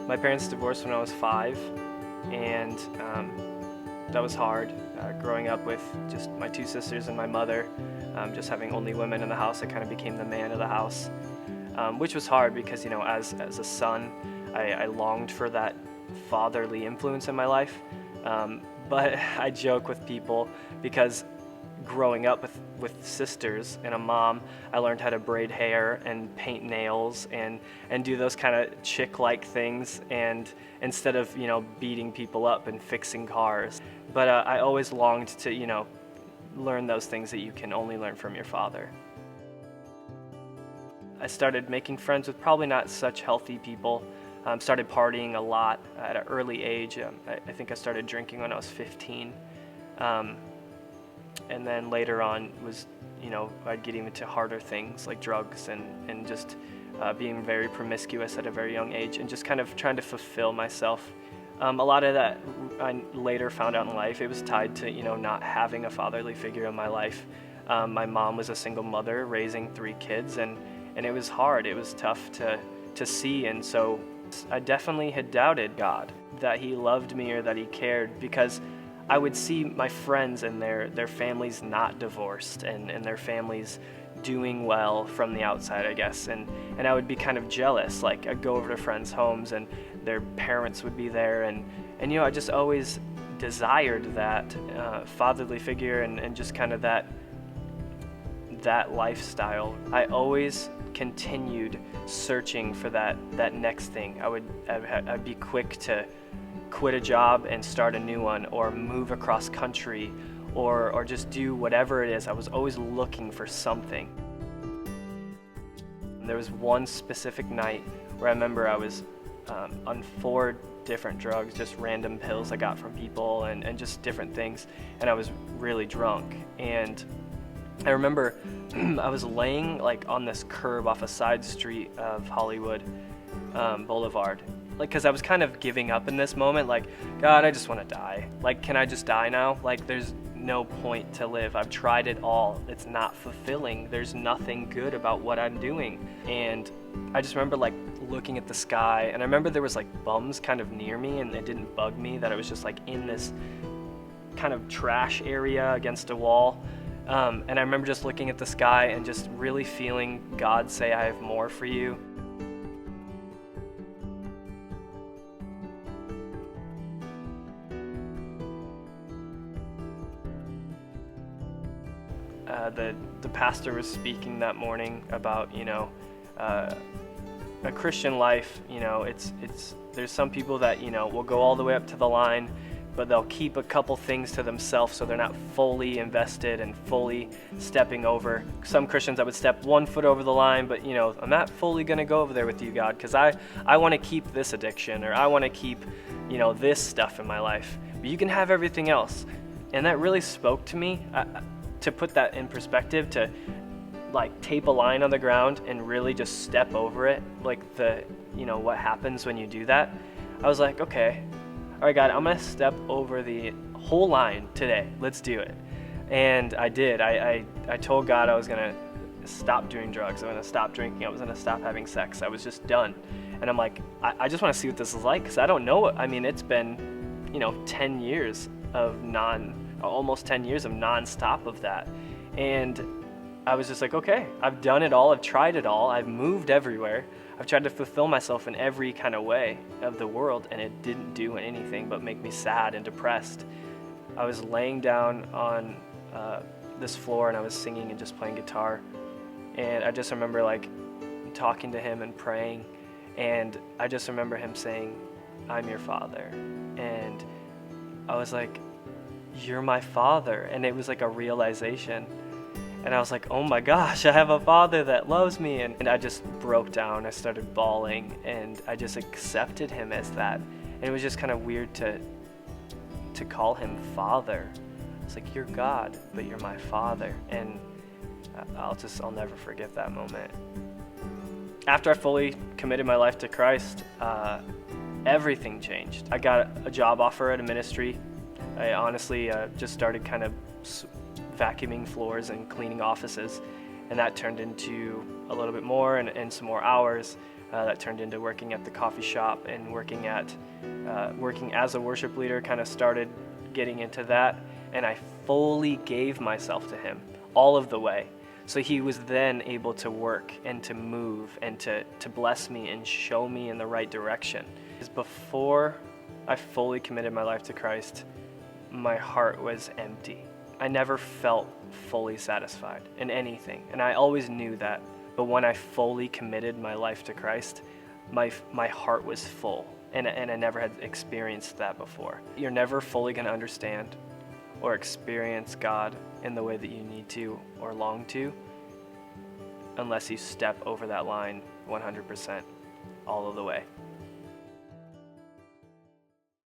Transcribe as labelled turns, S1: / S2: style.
S1: My parents divorced when I was 5, and that was hard. Growing up with just my 2 sisters and my mother, just having only women in the house, I kind of became the man of the house, which was hard because, as a son, I longed for that fatherly influence in my life. But I joke with people because growing up with sisters and a mom, I learned how to braid hair and paint nails and do those kind of chick-like things, and instead of beating people up and fixing cars. But I always longed to learn those things that you can only learn from your father. I started making friends with probably not such healthy people. Started partying a lot at an early age. I think I started drinking when I was 15. And then later on I'd get even to harder things like drugs and just being very promiscuous at a very young age, and just kind of trying to fulfill myself. A lot of that I later found out in life, it was tied to not having a fatherly figure in my life. My mom was a single mother raising 3 kids, and it was hard. It was tough to see, and so I definitely had doubted God, that he loved me or that he cared, because I would see my friends and their families not divorced and their families doing well from the outside, I guess. And I would be kind of jealous. Like, I'd go over to friends' homes and their parents would be there. And I just always desired that fatherly figure and just kind of that lifestyle. I always continued searching for that next thing. I'd be quick to quit a job and start a new one, or move across country, or just do whatever it is. I was always looking for something. And there was one specific night where I remember I was on 4 different drugs, just random pills I got from people and just different things, and I was really drunk. And I remember I was laying on this curb off a side street of Hollywood Boulevard, because I was kind of giving up in this moment, God, I just want to die. Can I just die now? There's no point to live. I've tried it all. It's not fulfilling. There's nothing good about what I'm doing. And I just remember looking at the sky, and I remember there was bums kind of near me, and it didn't bug me that I was just in this kind of trash area against a wall. And I remember just looking at the sky and just really feeling God say, I have more for you. The pastor was speaking that morning about a Christian life. There's some people that will go all the way up to the line, but they'll keep a couple things to themselves, so they're not fully invested and fully stepping over. Some Christians that would step 1 foot over the line, but I'm not fully going to go over there with you, God, because I want to keep this addiction, or I want to keep this stuff in my life, but you can have everything else. And that really spoke to me. To put that in perspective, to tape a line on the ground and really just step over it, what happens when you do that. I was like, okay, all right, God, I'm gonna step over the whole line today. Let's do it. And I did. I told God I was gonna stop doing drugs. I'm gonna stop drinking. I was gonna stop having sex. I was just done. And I'm like, I just want to see what this is like, because I don't know. It's been 10 years of almost 10 years of non-stop of that. And I was just like, okay, I've done it all. I've tried it all. I've moved everywhere. I've tried to fulfill myself in every kind of way of the world, and it didn't do anything but make me sad and depressed. I was laying down on this floor, and I was singing and just playing guitar. And I just remember talking to him and praying. And I just remember him saying, I'm your father. And I was like, you're my father. And it was a realization. And I was like, oh my gosh, I have a father that loves me. And I just broke down. I started bawling, and I just accepted him as that. And it was just kind of weird to call him father. It's like, you're God, but you're my father. And I'll never forget that moment. After I fully committed my life to Christ, everything changed. I got a job offer at a ministry. I honestly just started kind of vacuuming floors and cleaning offices, and that turned into a little bit more and some more hours. That turned into working at the coffee shop and working as a worship leader. Kind of started getting into that, and I fully gave myself to him all of the way. So he was then able to work and to move and to bless me and show me in the right direction. Because before I fully committed my life to Christ, my heart was empty. I never felt fully satisfied in anything, and I always knew that. But when I fully committed my life to Christ, my heart was full, and I never had experienced that before. You're never fully going to understand or experience God in the way that you need to or long to unless you step over that line 100% all of the way.